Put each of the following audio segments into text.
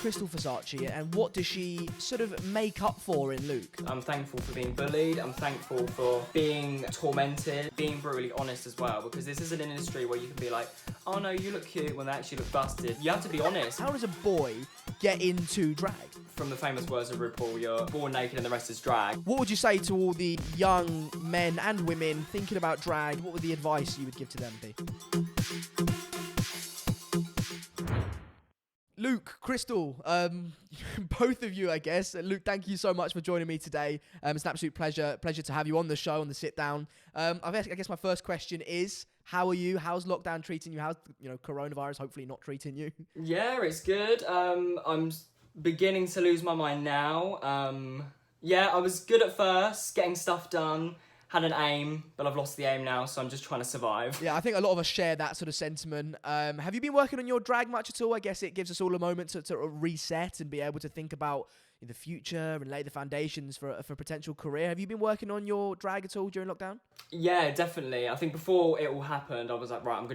Krystal Versace and what does she sort of make up for in Luke? I'm thankful for being bullied. I'm thankful for being tormented, being brutally honest as well, because this isn't an industry where you can be like, oh no, you look cute when they actually look busted. You have to be honest. How does a boy get into drag? From the famous words of RuPaul, you're born naked and the rest is drag. What would you say to all the young men and women thinking about drag? What would the advice you would give to them be? Luke, Krystal, both of you, I guess. Luke, thank you so much for joining me today. It's an absolute pleasure to have you on the show, on the sit down. I guess my first question is, how are you? How's lockdown treating you? How's coronavirus hopefully not treating you? Yeah, it's good. I'm beginning to lose my mind now. I was good at first, getting stuff done. Had an aim, but I've lost the aim now, so I'm just trying to survive. Yeah, I think a lot of us share that sort of sentiment. Have you been working on your drag much at all? I guess it gives us all a moment to reset and be able to think about the future and lay the foundations for a potential career. Have you been working on your drag at all during lockdown? Yeah, definitely. I think before it all happened, I was like, right,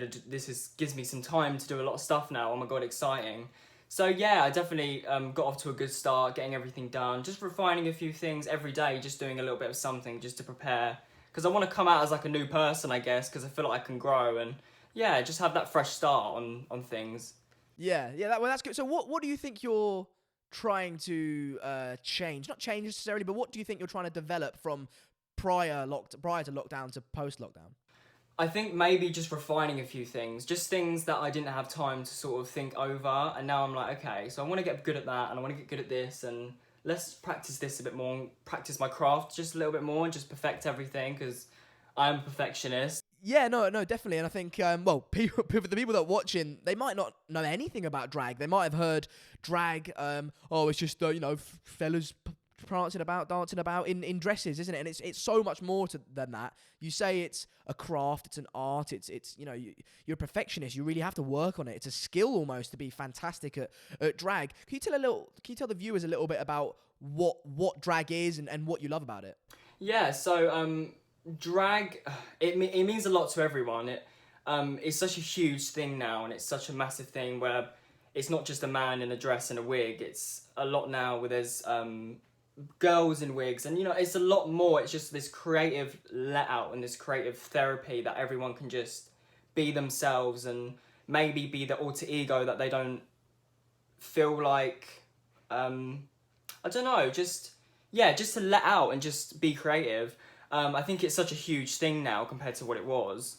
gives me some time to do a lot of stuff now. Oh my God, exciting. So yeah, I definitely got off to a good start, getting everything done, just refining a few things every day, just doing a little bit of something just to prepare. Because I want to come out as like a new person, I guess, because I feel like I can grow and yeah, just have that fresh start on things. Yeah, that's good. So what do you think you're trying to change? Not change necessarily, but what do you think you're trying to develop from prior to lockdown to post-lockdown? I think maybe just refining a few things, just things that I didn't have time to sort of think over. And now I'm like, okay, so I want to get good at that and I want to get good at this and let's practice this a bit more, practice my craft just a little bit more and just perfect everything because I'm a perfectionist. Yeah, no, definitely. And I think, the people that are watching, they might not know anything about drag. They might have heard drag, it's just, fellas dancing about in dresses, isn't it? And it's so much more than that. You say it's a craft, it's an art, it's you're a perfectionist. You really have to work on it. It's a skill almost to be fantastic at drag. Can you tell the viewers a little bit about what drag is and what you love about it? Yeah, so drag, it means a lot to everyone. It's such a huge thing now, and it's such a massive thing where it's not just a man in a dress and a wig. It's a lot now where there's girls in wigs, and it's a lot more. It's just this creative let out and this creative therapy that everyone can just be themselves and maybe be the alter ego that they don't feel like I don't know, just to let out and just be creative. I think it's such a huge thing now compared to what it was.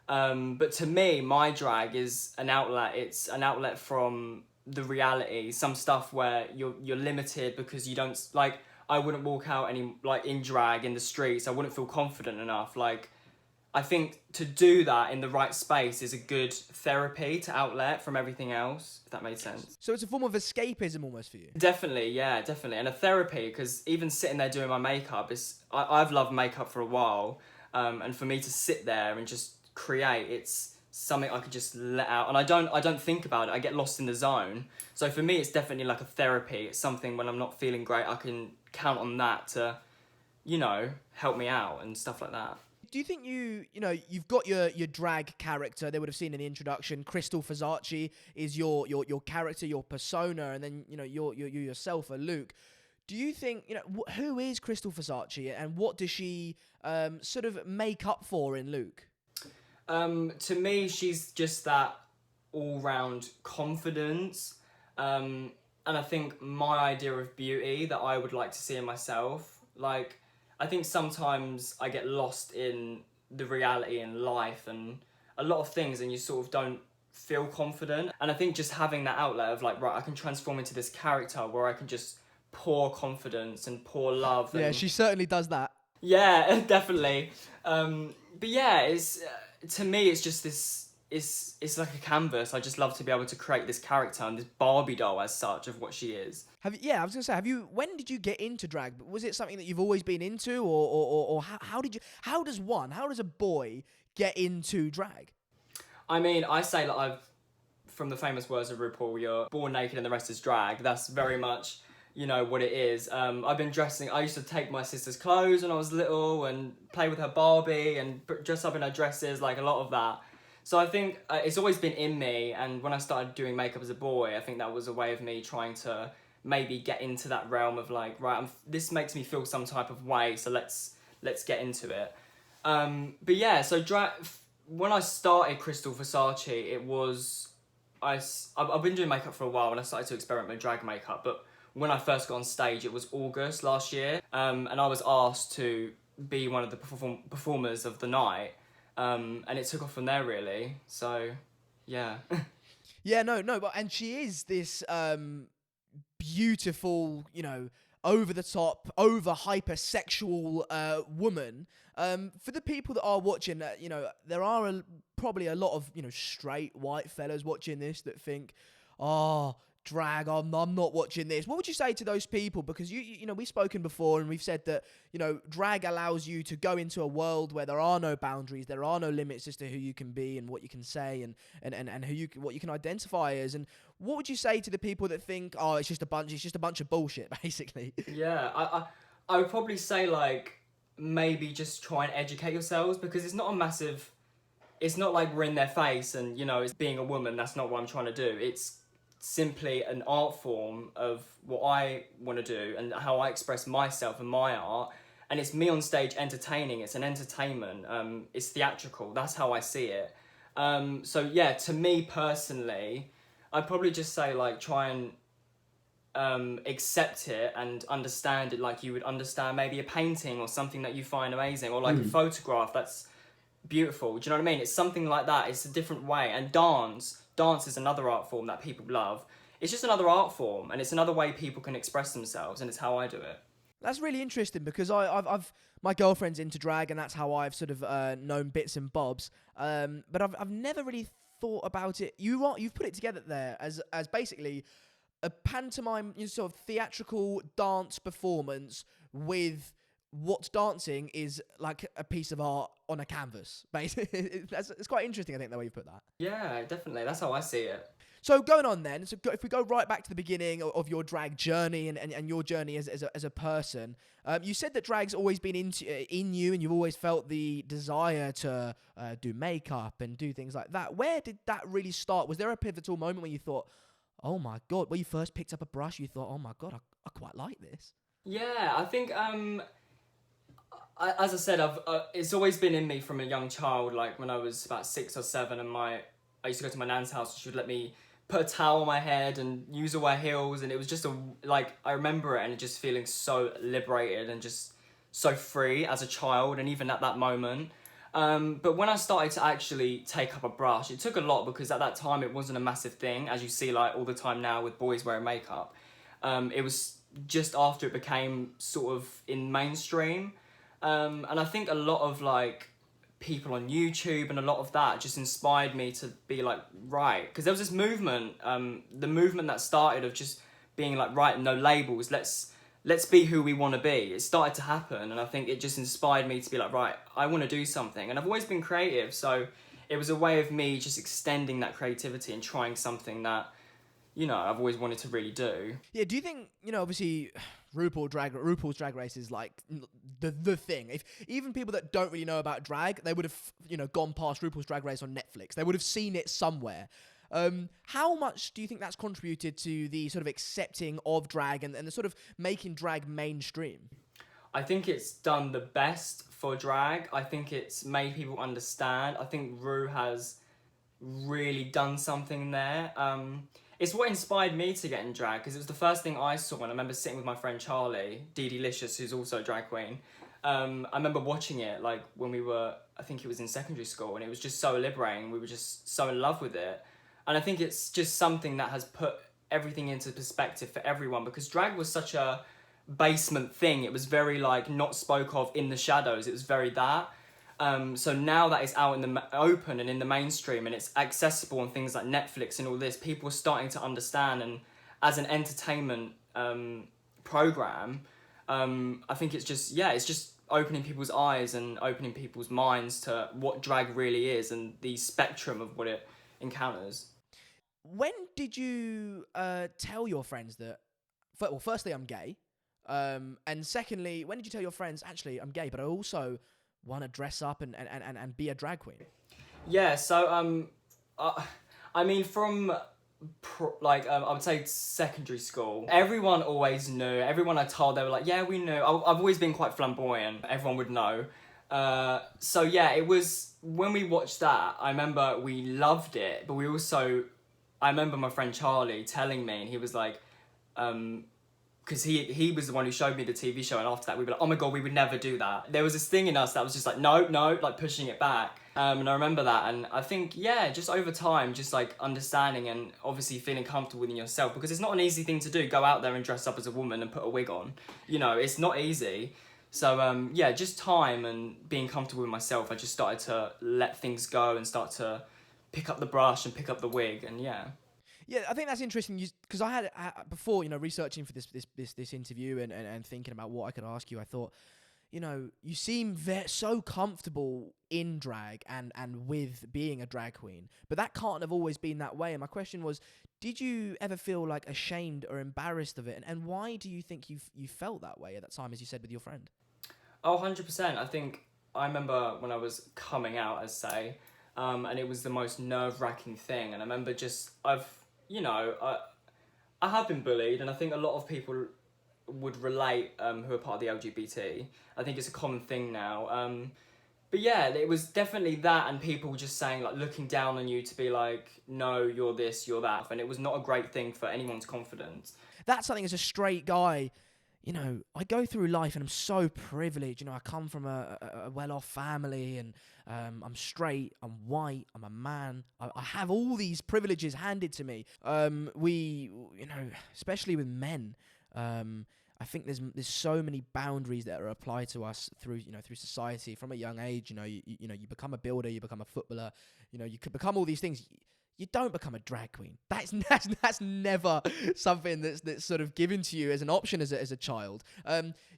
But to me, my drag is an outlet. It's an outlet from the reality. Some stuff where you're limited because you don't, like, I wouldn't walk out in drag in the streets. I wouldn't feel confident enough. Like, I think to do that in the right space is a good therapy to outlet from everything else, if that made sense. So it's a form of escapism almost for you? Definitely, yeah, definitely. And a therapy, because even sitting there doing my makeup, I've loved makeup for a while. And for me to sit there and just create, it's something I could just let out. And I don't think about it. I get lost in the zone. So for me, it's definitely like a therapy. It's something when I'm not feeling great, I can count on that to, help me out and stuff like that. Do you think you've got your drag character? They would have seen in the introduction. Krystal Versace is your character, your persona, and then you yourself are Luke. Do you think who is Krystal Versace and what does she sort of make up for in Luke? To me, she's just that all-round confidence, and I think my idea of beauty that I would like to see in myself. Like, I think sometimes I get lost in the reality in life and a lot of things, and you sort of don't feel confident. And I think just having that outlet of like, right, I can transform into this character where I can just pour confidence and pour love. Yeah, she certainly does that. Yeah, definitely. But yeah, it's to me, it's just this. It's like a canvas. I just love to be able to create this character and this Barbie doll as such of what she is. I was gonna say, when did you get into drag? Was it something that you've always been into, or how does a boy get into drag? I mean, I say that from the famous words of RuPaul, you're born naked and the rest is drag. That's very much, what it is. I've been dressing, I used to take my sister's clothes when I was little and play with her Barbie and dress up in her dresses, like a lot of that. So I think it's always been in me, and when I started doing makeup as a boy, I think that was a way of me trying to maybe get into that realm of like, right, this makes me feel some type of way, so let's get into it. But yeah, so when I started Krystal Versace, it was I've been doing makeup for a while, and I started to experiment with drag makeup. But when I first got on stage, it was August last year, and I was asked to be one of the performers of the night, and it took off from there really. So, yeah. Yeah, no, but and she is this beautiful, over the top, over hypersexual woman. For the people that are watching, there are probably a lot of straight white fellas watching this that think, oh, drag, I'm not watching this. What would you say to those people? Because we've spoken before, and we've said that drag allows you to go into a world where there are no boundaries, there are no limits as to who you can be and what you can say and what you can identify as. And what would you say to the people that think, oh, it's just a bunch of bullshit, basically? Yeah, I would probably say like maybe just try and educate yourselves, because it's not like we're in their face and it's being a woman. That's not what I'm trying to do. It's simply an art form of what I want to do and how I express myself and my art. And it's me on stage entertaining. It's an entertainment. It's theatrical. That's how I see it. So yeah, to me personally, I'd probably just say like try and accept it and understand it like you would understand maybe a painting or something that you find amazing, or like a photograph that's beautiful. Do you know what I mean? It's something like that. It's a different way. And dance is another art form that people love. It's just another art form, and it's another way people can express themselves, and it's how I do it. That's really interesting, because I've my girlfriend's into drag, and that's how I've sort of known bits and bobs. But I've never really thought about it. You've put it together there as basically a pantomime, sort of theatrical dance performance with what's dancing is like a piece of art on a canvas. Basically, it's quite interesting, I think, the way you put that. Yeah, definitely. That's how I see it. So going on then, if we go right back to the beginning of your drag journey and your journey as a person, you said that drag's always been in you, and you've always felt the desire to do makeup and do things like that. Where did that really start? Was there a pivotal moment when you thought, oh my God, when you first picked up a brush, you thought, oh my God, I quite like this? Yeah, I think as I said, it's always been in me from a young child. Like when I was about 6 or 7, and I used to go to my nan's house, and she would let me put a towel on my head and use all my heels, and it was just I remember it, and just feeling so liberated and just so free as a child, and even at that moment. But when I started to actually take up a brush, it took a lot, because at that time it wasn't a massive thing, as you see like all the time now with boys wearing makeup. It was just after it became sort of in mainstream. And I think a lot of like people on YouTube and a lot of that just inspired me to be like, right, because there was this movement, the movement that started of just being like, right, no labels, let's be who we want to be. It started to happen, and I think it just inspired me to be like, right, I want to do something. And I've always been creative, so it was a way of me just extending that creativity and trying something that I've always wanted to really do. Yeah, do you think, obviously RuPaul's Drag Race is like the thing. If even people that don't really know about drag, they would have, gone past RuPaul's Drag Race on Netflix. They would have seen it somewhere. How much do you think that's contributed to the sort of accepting of drag and the sort of making drag mainstream? I think it's done the best for drag. I think it's made people understand. I think Ru has really done something there. It's what inspired me to get in drag, because it was the first thing I saw, and I remember sitting with my friend Charlie, Dee Licious, who's also a drag queen. I remember watching it like when we were, I think it was in secondary school, and it was just so liberating. We were just so in love with it. And I think it's just something that has put everything into perspective for everyone, because drag was such a basement thing. It was very like not spoke of, in the shadows. It was very that. So now that it's out in the open and in the mainstream, and it's accessible on things like Netflix and all this, people are starting to understand. And as an entertainment program, I think it's just opening people's eyes and opening people's minds to what drag really is and the spectrum of what it encounters. When did you tell your friends that, well, firstly, I'm gay, and secondly, when did you tell your friends, actually, I'm gay, but I also want to dress up and be a drag queen? Yeah, so I mean, from I would say secondary school, everyone always knew. Everyone I told, they were like, yeah, we knew. I've always been quite flamboyant. Everyone would know. So yeah, it was when we watched that. I remember we loved it, but we also, I remember my friend Charlie telling me, and he was like, because he was the one who showed me the TV show, and after that we were like, oh my god, we would never do that. There was this thing in us that was just like, no, like pushing it back. And I remember that, and I think, yeah, just over time, just like understanding and obviously feeling comfortable within yourself, because it's not an easy thing to do, go out there and dress up as a woman and put a wig on. You know, it's not easy. So yeah, just time and being comfortable with myself, I just started to let things go and start to pick up the brush and pick up the wig, and yeah. Yeah, I think that's interesting because I had before, researching for this interview and thinking about what I could ask you. I thought, you seem so comfortable in drag and with being a drag queen, but that can't have always been that way. And my question was, did you ever feel like ashamed or embarrassed of it? And why do you think you felt that way at that time, as you said with your friend? Oh, 100%. I think I remember when I was coming out, as say, and it was the most nerve-wracking thing. And I remember I have been bullied, and I think a lot of people would relate who are part of the LGBT. I think it's a common thing now. But yeah, it was definitely that, and people just saying, like, looking down on you to be like, no, you're this, you're that. And it was not a great thing for anyone's confidence. That's something as a straight guy. I go through life and I'm so privileged. I come from a well-off family, and I'm straight, I'm white, I'm a man. I have all these privileges handed to me. Especially with men, I think there's so many boundaries that are applied to us through society from a young age. You become a builder, you become a footballer. You could become all these things. You don't become a drag queen. That's never something that's sort of given to you as an option as a child.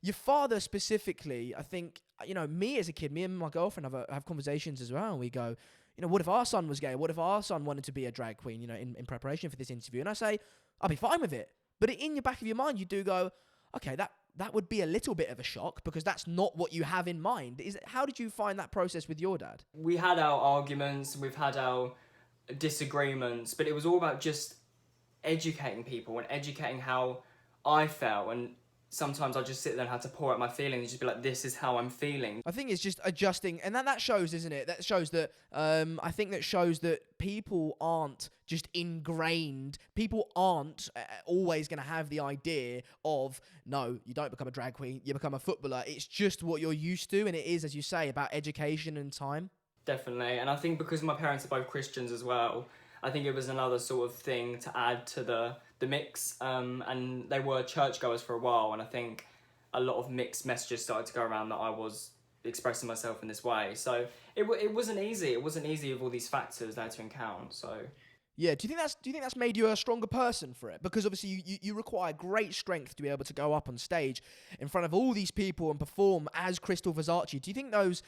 Your father specifically, I think, me as a kid, me and my girlfriend have conversations as well. And we go, what if our son was gay? What if our son wanted to be a drag queen? In preparation for this interview, and I say, I'll be fine with it. But in your back of your mind, you do go, okay, that would be a little bit of a shock because that's not what you have in mind. How did you find that process with your dad? We had our arguments, we've had our disagreements, but it was all about just educating people and educating how I felt. And sometimes I just sit there and have to pour out my feelings and just be like, this is how I'm feeling. I think it's just adjusting, and that shows, isn't it? That shows that I think that shows that people aren't just ingrained. People aren't always going to have the idea of, no, you don't become a drag queen, you become a footballer. It's just what you're used to, and it is, as you say, about education and time. Definitely. And I think because my parents are both Christians as well, I think it was another sort of thing to add to the mix. And they were churchgoers for a while, and I think a lot of mixed messages started to go around that I was expressing myself in this way. So it wasn't easy. It wasn't easy with all these factors that I had to encounter. So yeah, do you think that's made you a stronger person for it? Because obviously you require great strength to be able to go up on stage in front of all these people and perform as Krystal Versace. Do you think those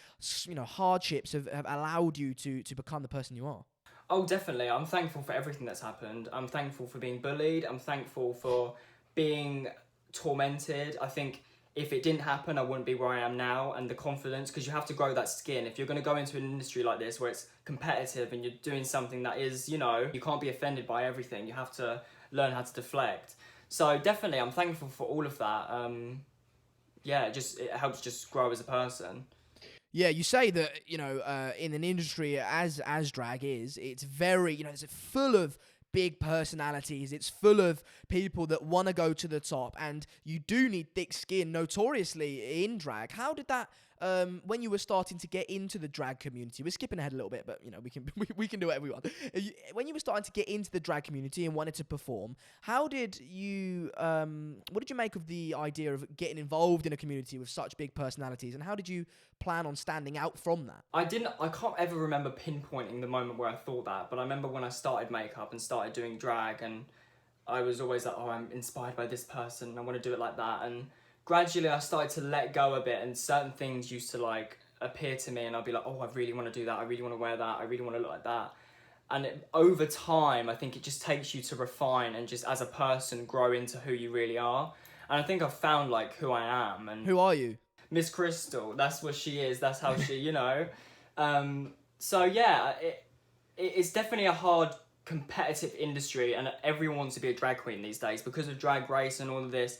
hardships have allowed you to become the person you are? Oh, definitely. I'm thankful for everything that's happened. I'm thankful for being bullied. I'm thankful for being tormented. I think if it didn't happen, I wouldn't be where I am now, and the confidence, because you have to grow that skin. If you're going to go into an industry like this where it's competitive and you're doing something that is, you can't be offended by everything. You have to learn how to deflect. So definitely, I'm thankful for all of that. It helps just grow as a person. Yeah, you say that, in an industry as drag is, it's very, it's full of big personalities. It's full of people that want to go to the top, and you do need thick skin notoriously in drag. How did that, when you were starting to get into the drag community, we're skipping ahead a little bit, but we can do whatever we want. When you were starting to get into the drag community and wanted to perform, what did you make of the idea of getting involved in a community with such big personalities, and how did you plan on standing out from that? I can't ever remember pinpointing the moment where I thought that, but I remember when I started makeup and started doing drag, and I was always like, oh, I'm inspired by this person, I want to do it like that. And gradually I started to let go a bit, and certain things used to like appear to me, and I'd be like, oh, I really want to do that, I really want to wear that, I really want to look like that. And over time, I think it just takes you to refine and just as a person grow into who you really are. And I think I've found like who I am. And who are you? Miss Krystal, that's what she is, that's how she, So yeah, it's definitely a hard competitive industry, and everyone wants to be a drag queen these days because of Drag Race and all of this.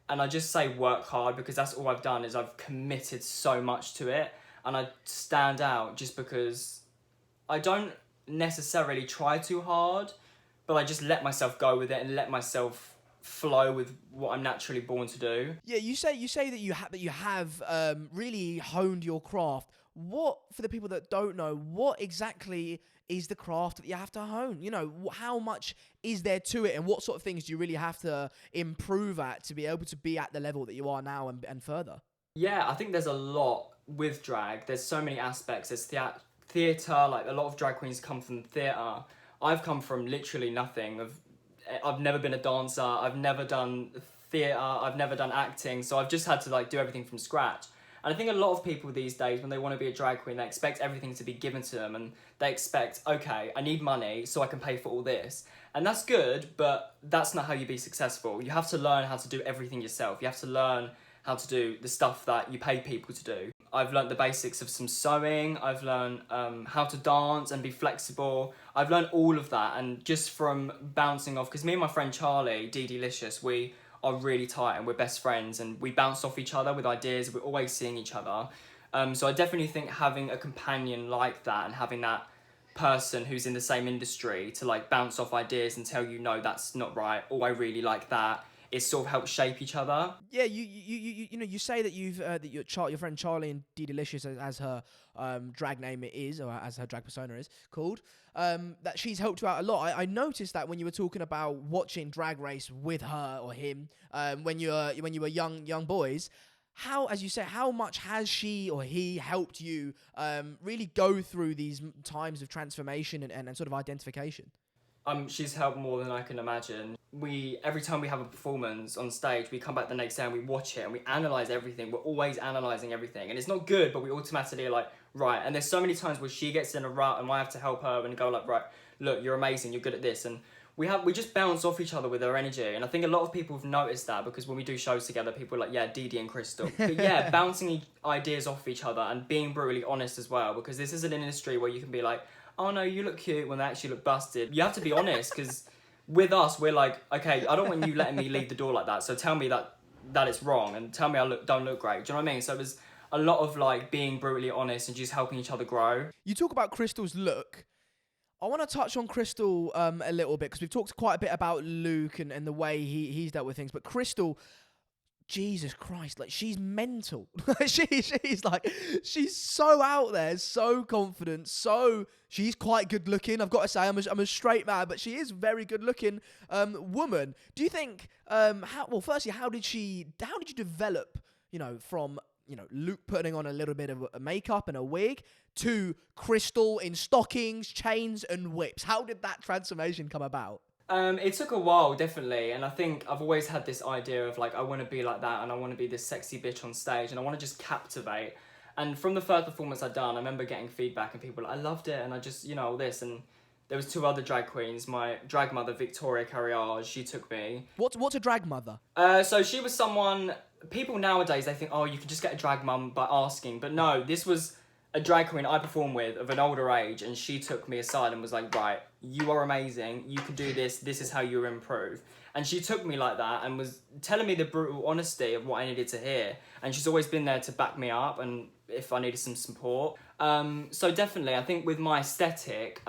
And I just say work hard, because that's all I've done is I've committed so much to it, and I stand out just because I don't necessarily try too hard, but I just let myself go with it and let myself flow with what I'm naturally born to do. Yeah, you say that you have really honed your craft. What, for the people that don't know, what exactly is the craft that you have to hone? You know, how much is there to it, and what sort of things do you really have to improve at to be able to be at the level that you are now and further? Yeah, I think there's a lot with drag. There's so many aspects. There's theatre, like a lot of drag queens come from theatre. I've come from literally nothing. I've never been a dancer. I've never done theatre. I've never done acting. So I've just had to like do everything from scratch. And I think a lot of people these days, when they want to be a drag queen, they expect everything to be given to them, and they expect, okay, I need money so I can pay for all this. And that's good, but that's not how you be successful. You have to learn how to do everything yourself. You have to learn how to do the stuff that you pay people to do. I've learned the basics of some sewing. I've learned how to dance and be flexible. I've learned all of that, and just from bouncing off, because me and my friend Charlie, D Delicious, we are really tight and we're best friends, and we bounce off each other with ideas. We're always seeing each other. So I definitely think having a companion like that, and having that person who's in the same industry to like bounce off ideas and tell you, no, that's not right, or I really like that, it sort of helps shape each other. Yeah, you know, you say that you've that your friend Charlie and D Delicious, as her drag name is, or as her drag persona is called, that she's helped you out a lot. I noticed that when you were talking about watching Drag Race with her or him, when you were young boys. How, as you say, how much has she or he helped you really go through these times of transformation and sort of identification? She's helped more than I can imagine. Every time we have a performance on stage, we come back the next day and we watch it and we analyze everything. We're always analyzing everything, and it's not good, but we automatically are like, right. And there's so many times where she gets in a rut and I have to help her and go like, right, look, you're amazing, you're good at this, and we just bounce off each other with our energy. And I think a lot of people have noticed that, because when we do shows together, people are like, yeah, Dee Dee and Krystal. But yeah, bouncing ideas off each other and being brutally honest as well, because this is an industry where you can be like, oh no, you look cute, when they actually look busted. You have to be honest, because with us, we're like, okay, I don't want you letting me leave the door like that, so tell me that it's wrong, and tell me don't look great. Do you know what I mean? So there's a lot of like being brutally honest and just helping each other grow. You talk about Krystal's look. I want to touch on Krystal a little bit, because we've talked quite a bit about Luke and the way he's dealt with things. But Krystal, Jesus Christ, like, she's mental. She's so out there, so confident, she's quite good looking. I've got to say, I'm a straight man, but she is very good looking woman. Do you think, firstly, how did you develop, from, Luke putting on a little bit of a makeup and a wig to Krystal in stockings, chains, and whips? How did that transformation come about? It took a while, definitely, and I think I've always had this idea of like, I want to be like that, and I want to be this sexy bitch on stage, and I want to just captivate. And from the first performance I'd done, I remember getting feedback, and people were like, I loved it, and I just, all this. And there was 2 other drag queens. My drag mother, Victoria Carriage, she took me. What's a drag mother? So she was someone, people nowadays, they think, oh, you can just get a drag mum by asking. But no, this was a drag queen I performed with of an older age, and she took me aside and was like, right, you are amazing, you can do this is how you improve. And she took me like that and was telling me the brutal honesty of what I needed to hear. And she's always been there to back me up and if I needed some support. So definitely, I think with my aesthetic,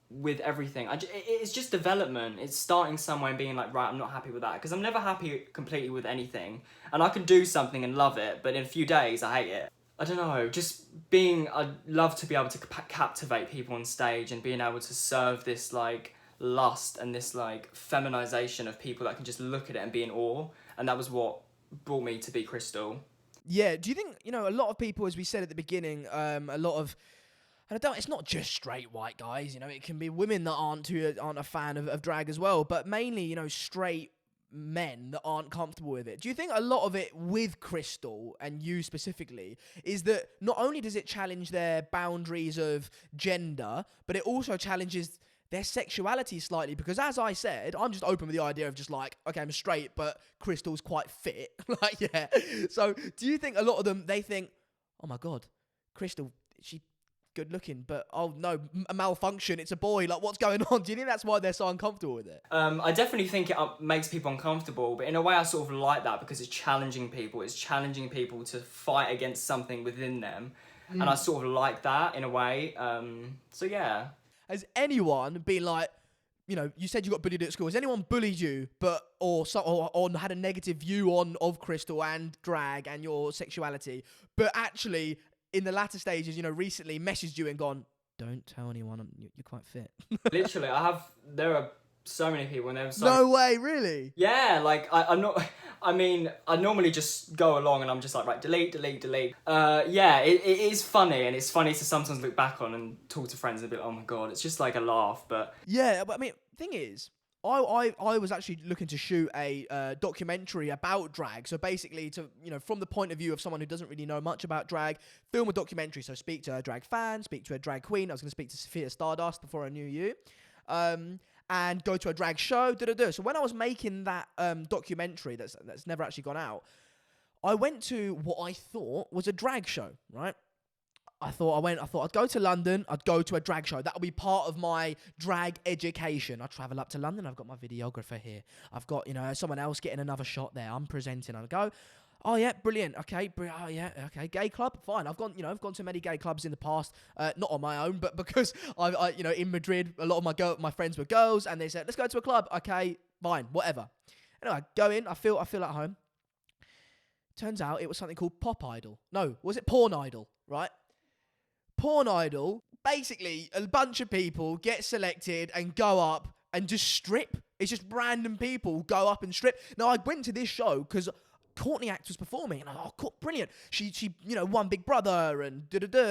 with everything, it's just development. It's starting somewhere and being like, right, I'm not happy with that, because I'm never happy completely with anything. And I can do something and love it, but in a few days I hate it. I don't know, I'd love to be able to captivate people on stage, and being able to serve this like lust and this like feminization of people that can just look at it and be in awe. And that was what brought me to be Krystal. Yeah, do you think, a lot of people, as we said at the beginning, a lot of, and it's not just straight white guys, it can be women that aren't a fan of drag as well, but mainly, straight men that aren't comfortable with it. Do you think a lot of it with Krystal, and you specifically, is that not only does it challenge their boundaries of gender, but it also challenges their sexuality slightly? Because as I said, I'm just open with the idea of just like, okay, I'm straight, but Krystal's quite fit. Like, yeah. So do you think a lot of them, they think, oh my God, Krystal, she good looking, but oh no, a malfunction, it's a boy. Like, what's going on? Do you think that's why they're so uncomfortable with it? I definitely think it makes people uncomfortable, but in a way I sort of like that because it's challenging people. It's challenging people to fight against something within them. And I sort of like that in a way. So yeah. Has anyone been like, you know, you said you got bullied at school. Has anyone bullied you, or had a negative view of Krystal and drag and your sexuality, but actually in the latter stages, you know, recently messaged you and gone, don't tell anyone, you're quite fit? Literally, there are so many people, and there was no way, really? Yeah, like I'm not. I mean, I normally just go along, and I'm just like, right, delete. Yeah, it is funny, and it's funny to sometimes look back on and talk to friends and be like, oh my god, it's just like a laugh, but yeah. But I mean, thing is, I was actually looking to shoot a documentary about drag. So basically, to, you know, from the point of view of someone who doesn't really know much about drag, film a documentary. So speak to a drag fan, speak to a drag queen. I was going to speak to Sophia Stardust before I knew you. And go to a drag show, So when I was making that documentary that's never actually gone out, I went to what I thought was a drag show, right? I thought I'd go to London, I'd go to a drag show. That'll be part of my drag education. I travel up to London, I've got my videographer here. I've got, you know, someone else getting another shot there. I'm presenting, I go, oh yeah, brilliant. Okay, oh yeah, okay. Gay club, fine. I've gone to many gay clubs in the past, not on my own, but because I you know, in Madrid, a lot of my friends were girls, and they said, let's go to a club. Okay, fine, whatever. Anyway, I go in. I feel at home. Turns out it was something called Pop Idol. No, was it Porn Idol? Right? Porn Idol. Basically, a bunch of people get selected and go up and just strip. It's just random people go up and strip. Now, I went to this show because Courtney Act was performing, and I thought, oh, brilliant. She you know, won Big Brother and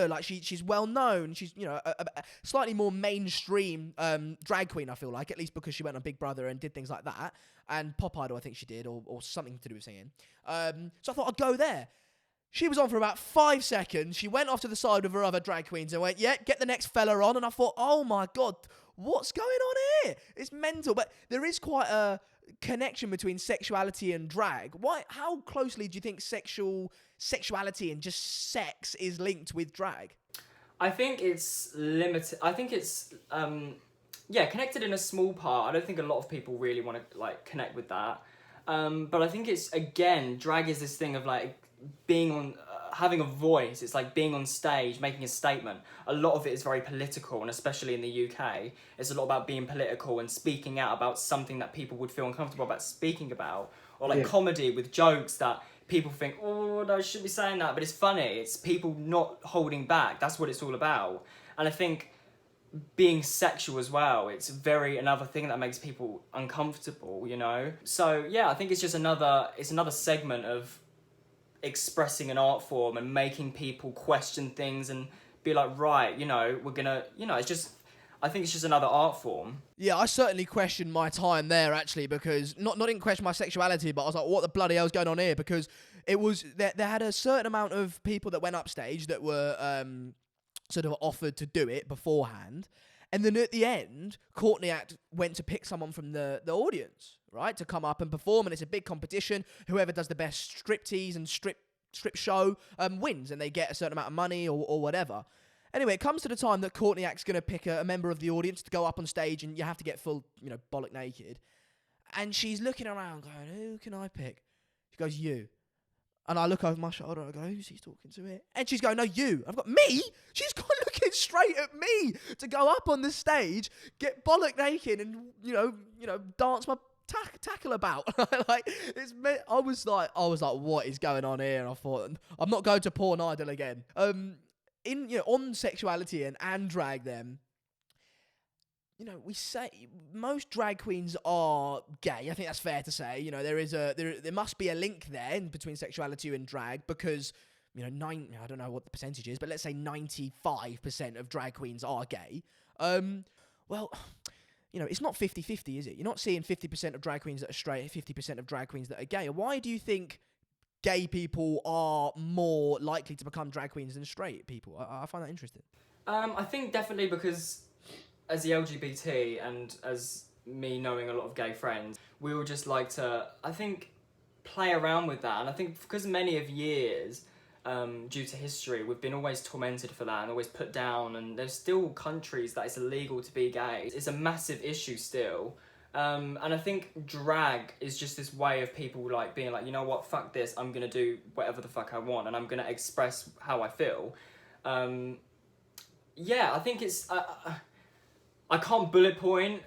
like she's well known. She's, you know, a slightly more mainstream drag queen, I feel like, at least because she went on Big Brother and did things like that. And Pop Idol, I think she did, or something to do with singing. So I thought I'd go there. She was on for about 5 seconds. She went off to the side of her other drag queens and went, yeah, get the next fella on. And I thought, oh my God, what's going on here? It's mental. But there is quite a connection between sexuality and drag. How closely do you think sexuality and just sex is linked with drag? I think it's limited. I think it's connected in a small part. I don't think a lot of people really want to like connect with that. But I think it's, again, drag is this thing of like being on, having a voice. It's like being on stage, making a statement. A lot of it is very political, and especially in the UK, it's a lot about being political and speaking out about something that people would feel uncomfortable about speaking about, or like comedy with jokes that people think, oh, no, I shouldn't be saying that, but it's funny. It's people not holding back. That's what it's all about. And I think being sexual as well, it's another thing that makes people uncomfortable, you know? So yeah, I think it's just another segment of expressing an art form and making people question things and be like, right, you know, we're gonna, you know, I think it's just another art form. Yeah, I certainly questioned my time there, actually, because not didn't question my sexuality, but I was like, what the bloody hell's going on here? Because it was, there had a certain amount of people that went upstage that were sort of offered to do it beforehand. And then at the end, Courtney Act went to pick someone from the audience, right, to come up and perform. And it's a big competition. Whoever does the best striptease and strip show wins, and they get a certain amount of money or whatever. Anyway, it comes to the time that Courtney Act's going to pick a member of the audience to go up on stage, and you have to get full, you know, bollock naked. And she's looking around going, who can I pick? She goes, you. And I look over my shoulder and I go, who's he talking to here? And she's going, no, you. I've got, me? She's got looking straight at me to go up on the stage, get bollock naked and, you know, dance my tackle about. Like, I was like, what is going on here? And I thought, I'm not going to Porn Idol again. On sexuality and drag then, you know, we say most drag queens are gay. I think that's fair to say. You know, there must be a link there in between sexuality and drag because, you know, I don't know what the percentage is, but let's say 95% of drag queens are gay. Well, you know, it's not 50-50, is it? You're not seeing 50% of drag queens that are straight, 50% of drag queens that are gay. Why do you think gay people are more likely to become drag queens than straight people? I find that interesting. I think definitely because as the LGBT and as me knowing a lot of gay friends, we all just like to, I think, play around with that. And I think because many of years, due to history, we've been always tormented for that and always put down, and there's still countries that it's illegal to be gay. It's a massive issue still. And I think drag is just this way of people like being like, you know what, fuck this, I'm gonna do whatever the fuck I want and I'm gonna express how I feel. Yeah, I think it's, I can't bullet point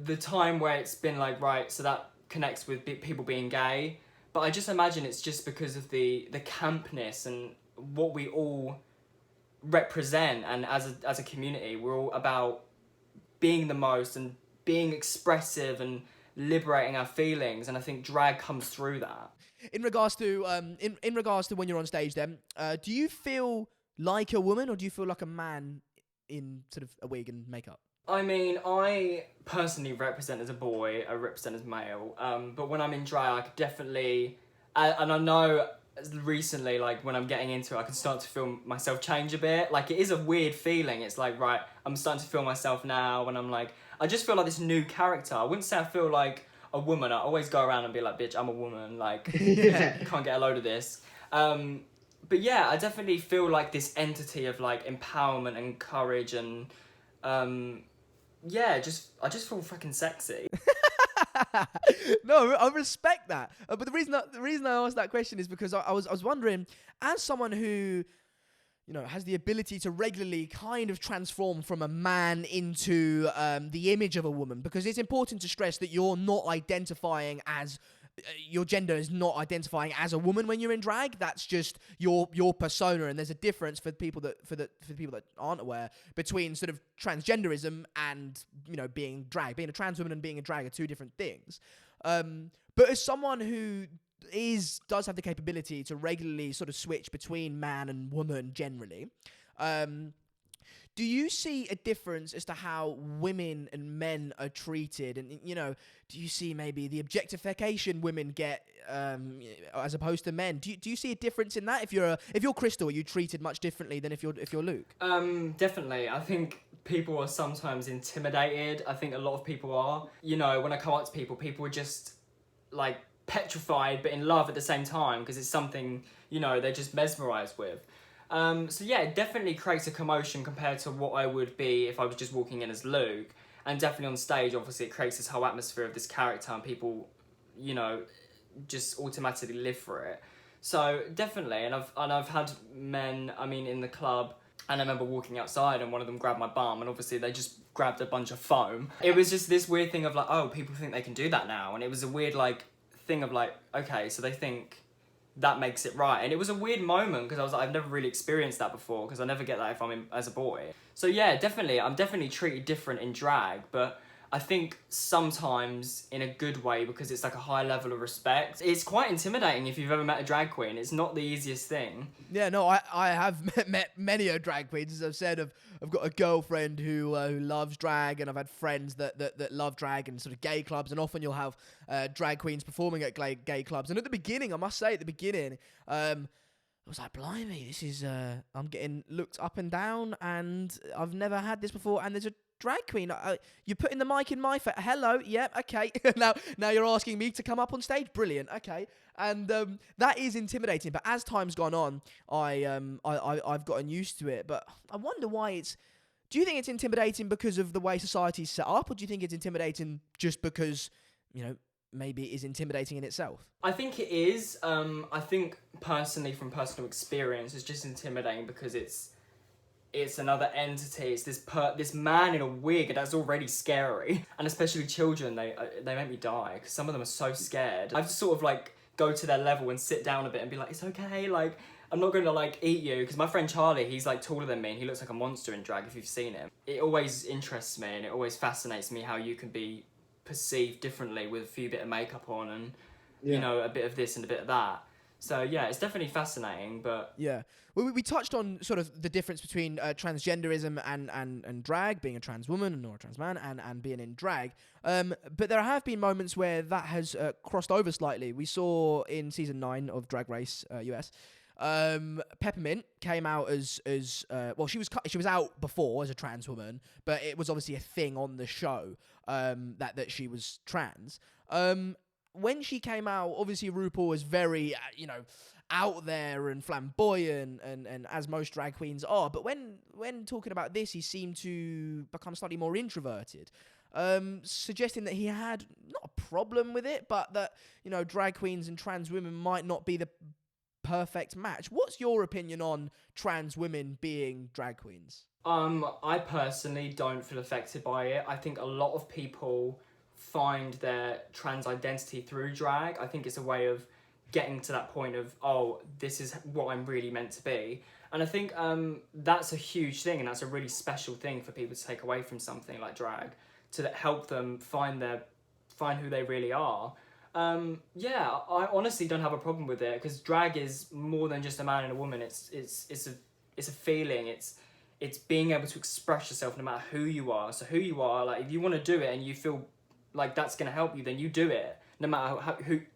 the time where it's been like, right, so that connects with people being gay, but I just imagine it's just because of the campness and what we all represent, and as a community, we're all about being the most and being expressive and liberating our feelings, and I think drag comes through that. In regards to in regards to when you're on stage, then do you feel like a woman or do you feel like a man in sort of a wig and makeup? I mean, I personally represent as a boy, I represent as male, but when I'm in drag, I could definitely, and I know recently, like when I'm getting into it, I can start to feel myself change a bit. Like it is a weird feeling. It's like, right, I'm starting to feel myself now, and I'm like, I just feel like this new character. I wouldn't say I feel like a woman. I always go around and be like, bitch, I'm a woman. Like, can't get a load of this. But yeah, I definitely feel like this entity of like empowerment and courage and yeah, I just feel fucking sexy. No, I respect that. But the reason I asked that question is because I was wondering, as someone who, you know, has the ability to regularly kind of transform from a man into the image of a woman, because it's important to stress that you're not identifying as your gender is not identifying as a woman when you're in drag. That's just your persona, and there's a difference for people that aren't aware between sort of transgenderism and, you know, being drag. Being a trans woman and being a drag are two different things. But as someone who does have the capability to regularly sort of switch between man and woman generally, do you see a difference as to how women and men are treated? And, you know, do you see maybe the objectification women get as opposed to men? Do you see a difference in that? If you're Krystal, are you treated much differently than if you're Luke? Definitely. I think people are sometimes intimidated. I think a lot of people are. You know, when I come up to people are just like petrified but in love at the same time, because it's something, you know, they're just mesmerized with. So yeah, it definitely creates a commotion compared to what I would be if I was just walking in as Luke. And definitely on stage, obviously, it creates this whole atmosphere of this character, and people, you know, just automatically live for it. So definitely, and I've had men, I mean, in the club, and I remember walking outside and one of them grabbed my bum, and obviously they just grabbed a bunch of foam. It was just this weird thing of like, oh, people think they can do that now. And it was a weird like thing of like, okay, so they think that makes it right. And it was a weird moment because I was like, I've never really experienced that before, because I never get that if I'm as a boy. So yeah, definitely, I'm definitely treated different in drag, but I think sometimes in a good way, because it's like a high level of respect. It's quite intimidating if you've ever met a drag queen. It's not the easiest thing. Yeah, no, I have met many a drag queens. As I've said, I've got a girlfriend who loves drag, and I've had friends that love drag and sort of gay clubs, and often you'll have drag queens performing at gay clubs. And at the beginning, I must say, I was like, blimey, this is, I'm getting looked up and down, and I've never had this before, and there's a drag queen. You're putting the mic in my face. Hello, yep, okay. now you're asking me to come up on stage. Brilliant, okay. And that is intimidating. But as time's gone on, I've gotten used to it. But I wonder why it's. Do you think it's intimidating because of the way society's set up, or do you think it's intimidating just because, you know, maybe it is intimidating in itself? I think it is. I think personally, from personal experience, it's just intimidating because it's another entity. It's this man in a wig, and that's already scary. And especially children, they make me die because some of them are so scared. I have to sort of like go to their level and sit down a bit and be like, it's okay, like I'm not going to like eat you. Because my friend Charlie, he's like taller than me and he looks like a monster in drag if you've seen him. It always interests me and it always fascinates me how you can be perceived differently with a few bit of makeup on and you know, a bit of this and a bit of that. So yeah, it's definitely fascinating, but yeah, we touched on sort of the difference between transgenderism and drag, being a trans woman or a trans man, and being in drag. But there have been moments where that has crossed over slightly. We saw in season 9 of Drag Race US, Peppermint came out as well. She was out before as a trans woman, but it was obviously a thing on the show that she was trans. when she came out, obviously RuPaul was very, out there and flamboyant, and as most drag queens are. But when talking about this, he seemed to become slightly more introverted, suggesting that he had not a problem with it, but that, drag queens and trans women might not be the perfect match. What's your opinion on trans women being drag queens? I personally don't feel affected by it. I think a lot of people find their trans identity through drag. I think it's a way of getting to that point of, oh, this is what I'm really meant to be. And I think that's a huge thing, and that's a really special thing for people to take away from something like drag, to help them find who they really are. I honestly don't have a problem with it, because drag is more than just a man and a woman. It's a feeling. It's being able to express yourself no matter who you are. So who you are, like if you want to do it and you feel like that's going to help you, then you do it, no matter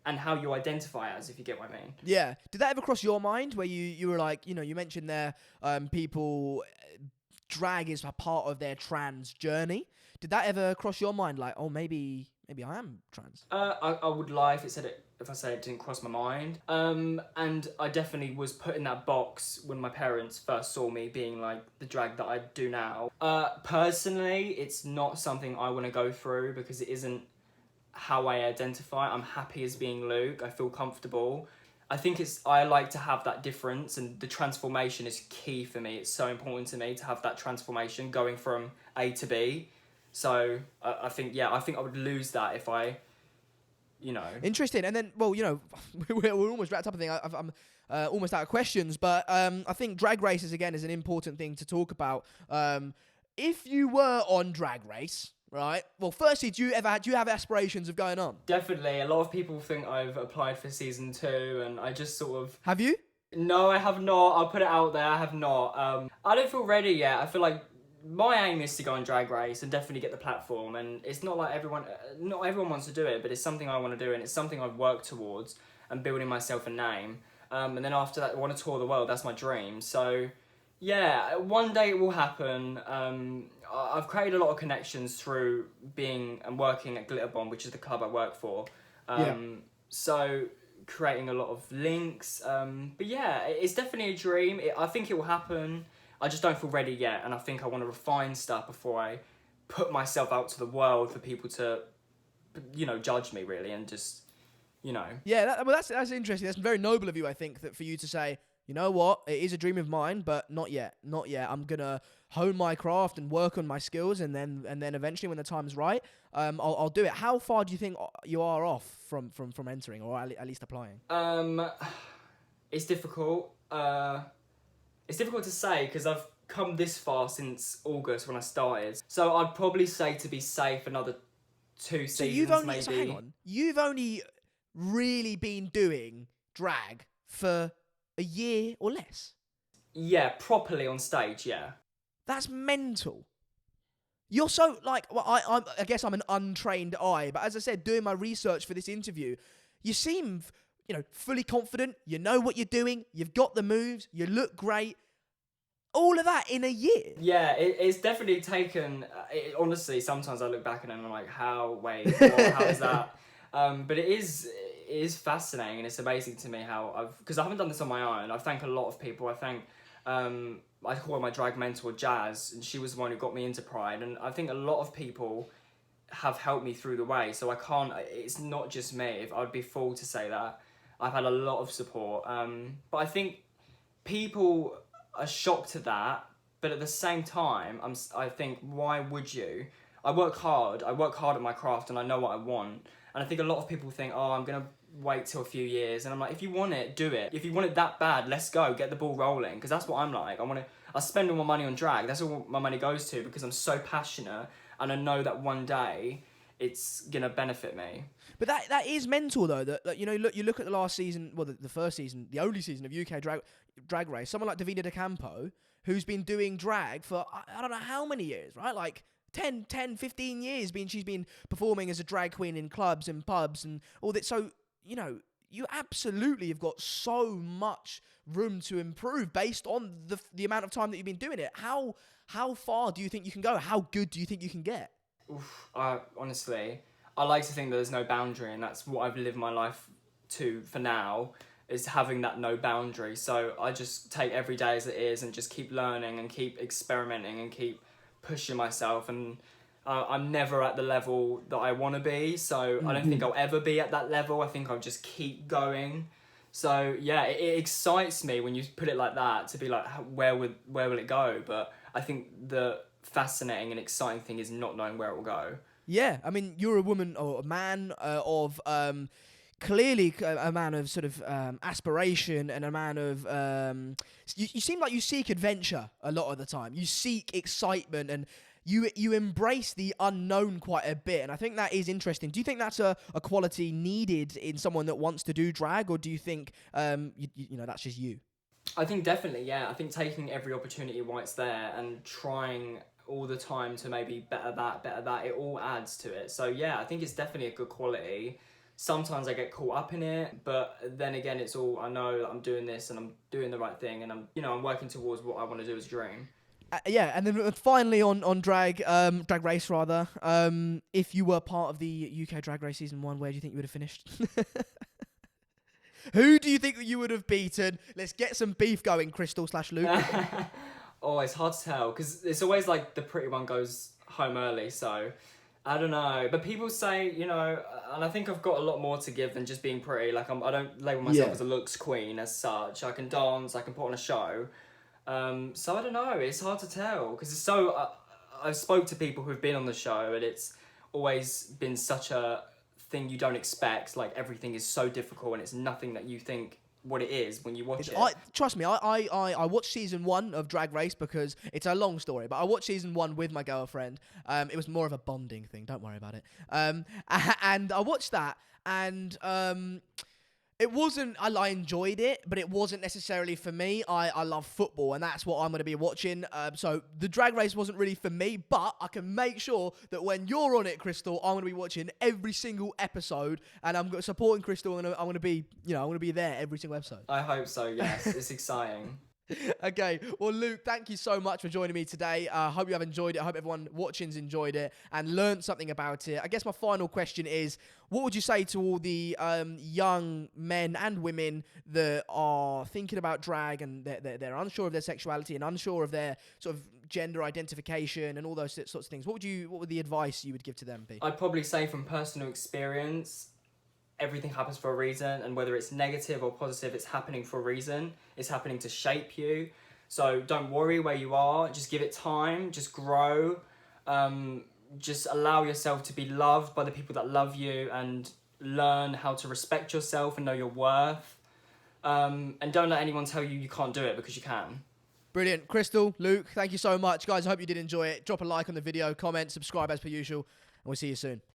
how you identify as, if you get what I mean. Yeah. Did that ever cross your mind where you were like, you mentioned there, people, drag is a part of their trans journey. Did that ever cross your mind, like, oh, maybe I am trans? I would lie if I said it didn't cross my mind. And I definitely was put in that box when my parents first saw me being like the drag that I do now. Personally, it's not something I want to go through, because it isn't how I identify. I'm happy as being Luke. I feel comfortable. I think I like to have that difference, and the transformation is key for me. It's so important to me to have that transformation going from A to B. So I think I would lose that if I, Interesting. And then, well, we're almost wrapped up. I think I'm almost out of questions, but I think Drag Races again is an important thing to talk about. If you were on Drag Race, right? Well, firstly, do you have aspirations of going on? Definitely. A lot of people think I've applied for season 2, and I just sort of... Have you? No, I have not. I'll put it out there. I have not. I don't feel ready yet. I feel like my aim is to go on Drag Race and definitely get the platform, and it's not like not everyone wants to do it, but it's something I want to do, and it's something I've worked towards and building myself a name. And then after that, I want to tour the world. That's my dream. So, yeah, one day it will happen. I've created a lot of connections through being and working at Glitter Bomb, which is the club I work for. So creating a lot of links. But yeah, it's definitely a dream. I think it will happen. I just don't feel ready yet, and I think I want to refine stuff before I put myself out to the world for people to, judge me really, and just, Yeah, that's interesting. That's very noble of you, I think, that for you to say, you know what, it is a dream of mine, but not yet. I'm gonna hone my craft and work on my skills, and then eventually, when the time's right, I'll do it. How far do you think you are off from entering, or at least applying? It's difficult. It's difficult to say, because I've come this far since August when I started. So I'd probably say, to be safe, another 2 seasons maybe. So hang on. You've only really been doing drag for a year or less? Yeah, properly on stage, yeah. That's mental. You're so, I guess I'm an untrained eye, but as I said, doing my research for this interview, you seem... fully confident, you know what you're doing, you've got the moves, you look great. All of that in a year. Yeah, it's definitely taken... honestly, sometimes I look back and I'm like, how is that? But it is fascinating, and it's amazing to me how because I haven't done this on my own. I thank a lot of people. I thank... I call her my drag mentor, Jazz, and she was the one who got me into Pride. And I think a lot of people have helped me through the way, so it's not just me. I'd be fool to say that. I've had a lot of support, but I think people are shocked at that, but at the same time, I think, why would you? I work hard at my craft, and I know what I want, and I think a lot of people think, oh, I'm going to wait till a few years, and I'm like, if you want it, do it. If you want it that bad, let's go, get the ball rolling, because that's what I'm like. I spend all my money on drag, that's all my money goes to, because I'm so passionate, and I know that one day it's gonna benefit me. But that is mental though. That you look at the last season, well, the first season, the only season of UK drag race. Someone like Davina De Campo, who's been doing drag for I don't know how many years, right? Like 10, 15 years. She's been performing as a drag queen in clubs and pubs and all that. So you absolutely have got so much room to improve based on the amount of time that you've been doing it. How far do you think you can go? How good do you think you can get? Honestly, I like to think that there's no boundary, and that's what I've lived my life to for now, is having that no boundary. So I just take every day as it is and just keep learning and keep experimenting and keep pushing myself. And I'm never at the level that I want to be, so I don't think I'll ever be at that level. I think I'll just keep going. So yeah, it excites me when you put it like that, to be like, where will it go? But I think the fascinating and exciting thing is not knowing where it will go. Yeah, I mean, you're a woman or a man of clearly a man of sort of aspiration, and a man of you seem like you seek adventure a lot of the time. You seek excitement, and you embrace the unknown quite a bit, and I think that is interesting. Do you think that's a quality needed in someone that wants to do drag, or do you think you know that's just you? I think definitely, yeah. I think taking every opportunity while it's there and trying all the time to maybe better that, it all adds to it. So yeah, I think it's definitely a good quality. Sometimes I get caught up in it, but then again, it's all, I know that I'm doing this and I'm doing the right thing, and I'm working towards what I want to do as a dream. Yeah, and then finally on Drag Race rather, if you were part of the UK Drag Race season 1, where do you think you would have finished? Who do you think you would have beaten? Let's get some beef going, Krystal/Luke. Oh, it's hard to tell, because it's always like the pretty one goes home early, so I don't know. But people say, and I think I've got a lot more to give than just being pretty. Like, I don't label myself as a looks queen as such. I can dance, I can put on a show. So I don't know, it's hard to tell, because it's so, I've spoke to people who've been on the show, and it's always been such a thing you don't expect. Like, everything is so difficult, and it's nothing that you think what it is when you watch it. Trust me, I watched season 1 of Drag Race because it's a long story, but I watched season 1 with my girlfriend. It was more of a bonding thing, don't worry about it. And I watched that, and it wasn't, I enjoyed it, but it wasn't necessarily for me. I love football, and that's what I'm going to be watching. So the Drag Race wasn't really for me, but I can make sure that when you're on it, Krystal, I'm going to be watching every single episode, and I'm supporting Krystal, and I'm going to be, I'm going to be there every single episode. I hope so, yes. It's exciting. Okay, well, Luke, thank you so much for joining me today. I hope you have enjoyed it. I hope everyone watching's enjoyed it and learned something about it. I guess my final question is, what would you say to all the young men and women that are thinking about drag, and they're unsure of their sexuality and unsure of their sort of gender identification and all those sorts of things? What would the advice you would give to them be? I'd probably say, from personal experience, everything happens for a reason, and whether it's negative or positive, it's happening for a reason. It's happening to shape you. So don't worry where you are. Just give it time. Just grow. Just allow yourself to be loved by the people that love you, and learn how to respect yourself and know your worth. And don't let anyone tell you can't do it, because you can. Brilliant. Krystal, Luke, thank you so much. Guys, I hope you did enjoy it. Drop a like on the video, comment, subscribe as per usual, and we'll see you soon.